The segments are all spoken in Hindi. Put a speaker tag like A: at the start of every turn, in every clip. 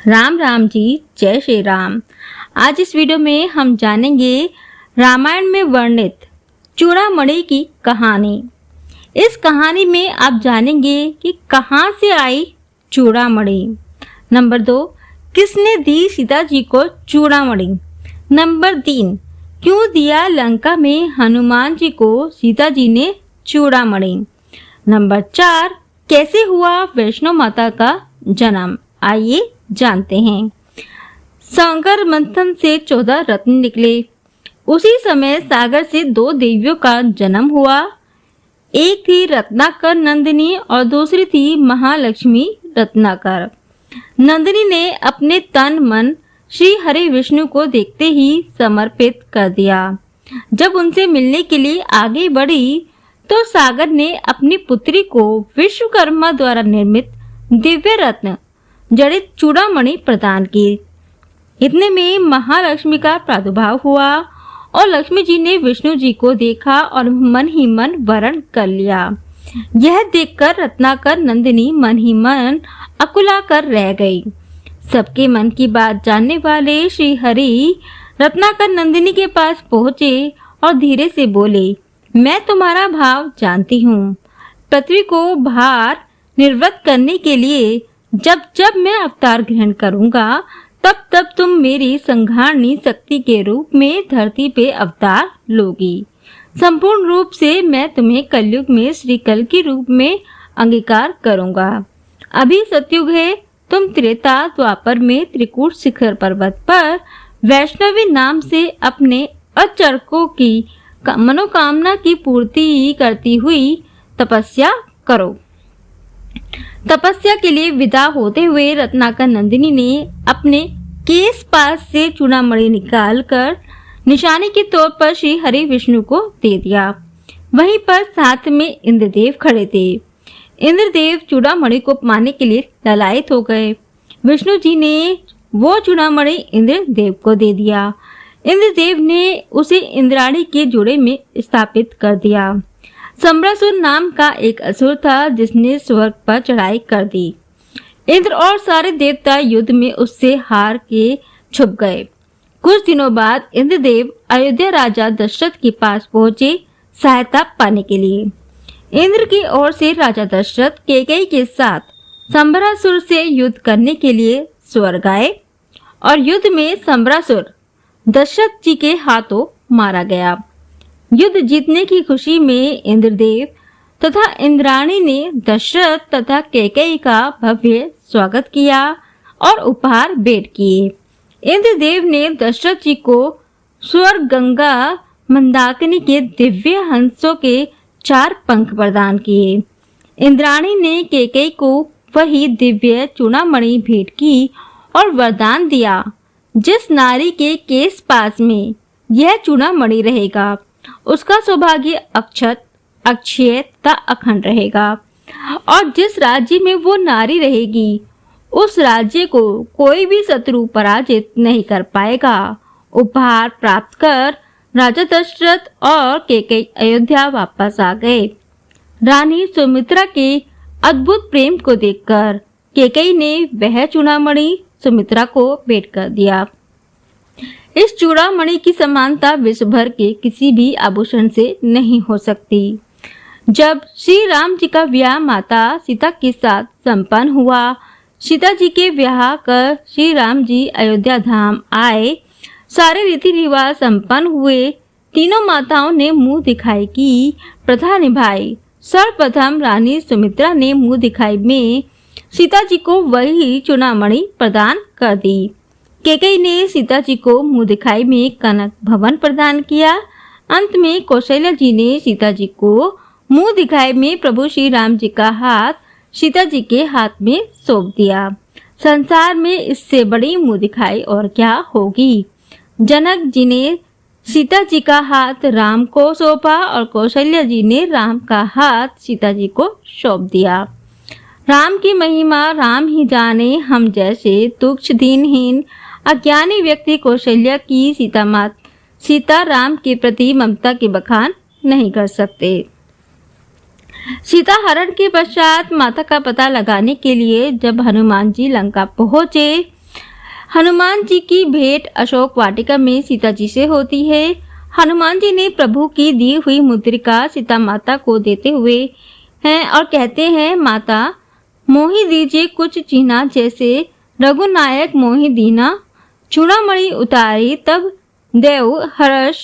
A: राम राम जी, जय श्री राम। आज इस वीडियो में हम जानेंगे रामायण में वर्णित चूड़ामणि की कहानी। इस कहानी में आप जानेंगे कि कहां से आई चूड़ामणि। नंबर 2, किसने दी सीता जी को चूड़ामणि। नंबर 3, क्यों दिया लंका में हनुमान जी को सीता जी ने चूड़ामणि। नंबर 4, कैसे हुआ वैष्णो माता का जन्म। आइए जानते हैं। सागर मंथन से 14 रत्न निकले। उसी समय सागर से 2 देवियों का जन्म हुआ। एक थी रत्नाकर नंदिनी और दूसरी थी महालक्ष्मी रत्नाकर। नंदिनी ने अपने तन मन श्री हरि विष्णु को देखते ही समर्पित कर दिया। जब उनसे मिलने के लिए आगे बढ़ी तो सागर ने अपनी पुत्री को विश्वकर्मा द्वारा निर्मित दिव्य रत्न जड़ित चूड़ामणि प्रदान की। इतने में महालक्ष्मी का प्रादुर्भाव हुआ और लक्ष्मी जी ने विष्णु जी को देखा और मन ही मन वरण कर लिया। यह देखकर रत्नाकर नंदिनी मन ही मन अकुला कर रह गई। सबके मन की बात जानने वाले श्री हरि रत्नाकर नंदिनी के पास पहुँचे और धीरे से बोले, मैं तुम्हारा भाव जानती हूँ। पृथ्वी को भार निर्वृत्त करने के लिए जब जब मैं अवतार ग्रहण करूंगा तब तब तुम मेरी संहारणी शक्ति के रूप में धरती पे अवतार लोगी। संपूर्ण रूप से मैं तुम्हें कलयुग में श्री कल के रूप में अंगीकार करूंगा। अभी सतयुग है, तुम त्रेता द्वापर में त्रिकूट शिखर पर्वत पर वैष्णवी नाम से अपने अचरकों की मनोकामना की पूर्ति करती हुई तपस्या करो। तपस्या के लिए विदा होते हुए रत्नाकर नंदिनी ने अपने केस पास से चूड़ामणि निकालकर निशानी के तौर पर श्री हरि विष्णु को दे दिया। वहीं पर साथ में इंद्रदेव खड़े थे। इंद्रदेव चूड़ामणि को पाने के लिए ललायत हो गए। विष्णु जी ने वो चूड़ामणि इंद्रदेव को दे दिया। इंद्रदेव ने उसे इंद्राणी के जोड़े में स्थापित कर दिया। सम्रासुर नाम का एक असुर था जिसने स्वर्ग पर चढ़ाई कर दी। इंद्र और सारे देवता युद्ध में उससे हार के छुप गए। कुछ दिनों बाद इंद्रदेव अयोध्या राजा दशरथ के पास पहुंचे सहायता पाने के लिए। इंद्र की ओर से राजा दशरथ कैकेयी के साथ सम्रासुर से युद्ध करने के लिए स्वर्ग आए और युद्ध में सम्रासुर दशरथ जी के हाथों मारा गया। युद्ध जीतने की खुशी में इंद्रदेव तथा इंद्राणी ने दशरथ तथा कैकेयी का भव्य स्वागत किया और उपहार भेंट किए। इंद्रदेव ने दशरथ जी को स्वर्ग गंगा मंदाकिनी के दिव्य हंसों के 4 पंख प्रदान किए। इंद्राणी ने कैकेयी को वही दिव्य चूड़ामणि भेंट की और वरदान दिया, जिस नारी के केस पास में यह चूड़ामणि रहेगा उसका सौभाग्य अक्षत अक्षय तथा अखंड रहेगा और जिस राज्य में वो नारी रहेगी उस राज्य को कोई भी शत्रु पराजित नहीं कर पाएगा। उपहार प्राप्त कर राजा दशरथ और कैकेयी अयोध्या वापस आ गए। रानी सुमित्रा के अद्भुत प्रेम को देखकर कैकेयी ने वह चूड़ामणि सुमित्रा को भेंट कर दिया। इस चूड़ामणि की समानता विश्व भर के किसी भी आभूषण से नहीं हो सकती। जब श्री राम जी का विवाह माता सीता के साथ संपन्न हुआ, सीता जी के विवाह कर श्री राम जी अयोध्या धाम आए। सारे रीति रिवाज संपन्न हुए। तीनों माताओं ने मुंह दिखाई की प्रथा निभाई। सर्वप्रथम रानी सुमित्रा ने मुंह दिखाई में सीता जी को वही चूड़ामणि प्रदान कर दी। कैकेयी ने सीता जी को मुंह दिखाई में कनक भवन प्रदान किया। अंत में कौशल्या जी ने सीता जी को मुंह दिखाई में प्रभु श्री राम जी का हाथ सीता जी के हाथ में सौंप दिया। संसार में इससे बड़ी मुंह दिखाई और क्या होगी। जनक जी ने सीता जी का हाथ राम को सौंपा और कौशल्या जी ने राम का हाथ सीता जी को सौंप दिया। राम की महिमा राम ही जाने, हम जैसे तुच्छ दीनहीन अज्ञानी व्यक्ति कौशल्या की सीता राम के प्रति ममता के बखान नहीं कर सकते। सीता हरण के पश्चात माता का पता लगाने के लिए जब हनुमान जी लंका पहुंचे हनुमान जी की भेंट अशोक वाटिका में सीता जी से होती है। हनुमान जी ने प्रभु की दी हुई मुद्रिका सीता माता को देते हुए हैं और कहते हैं, माता मोहि दीजिए कुछ चिन्हा, जैसे रघुनायक मोहि दीना। चूड़ामणि उतारी तब देव हर्ष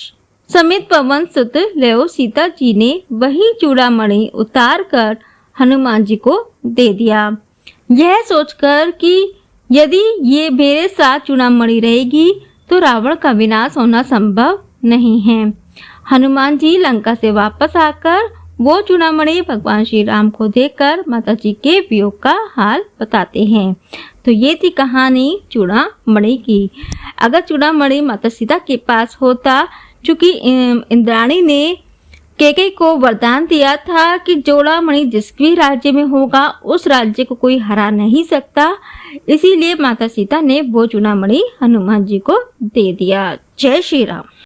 A: समेत पवन सुत लेव। सीता जी ने वही चूड़ामणि उतार कर हनुमान जी को दे दिया, यह सोचकर कि यदि ये मेरे साथ चूड़ामणि रहेगी तो रावण का विनाश होना संभव नहीं है। हनुमान जी लंका से वापस आकर वो चूड़ामणि भगवान श्री राम को देकर माता जी के वियोग का हाल बताते हैं। तो ये थी कहानी चूड़ामणि की। अगर चूड़ामणि माता सीता के पास होता, चूंकि इंद्राणी ने कैकेयी को वरदान दिया था कि चूड़ामणि जिस भी राज्य में होगा उस राज्य को कोई हरा नहीं सकता, इसीलिए माता सीता ने वो चूड़ामणि हनुमान जी को दे दिया। जय श्री राम।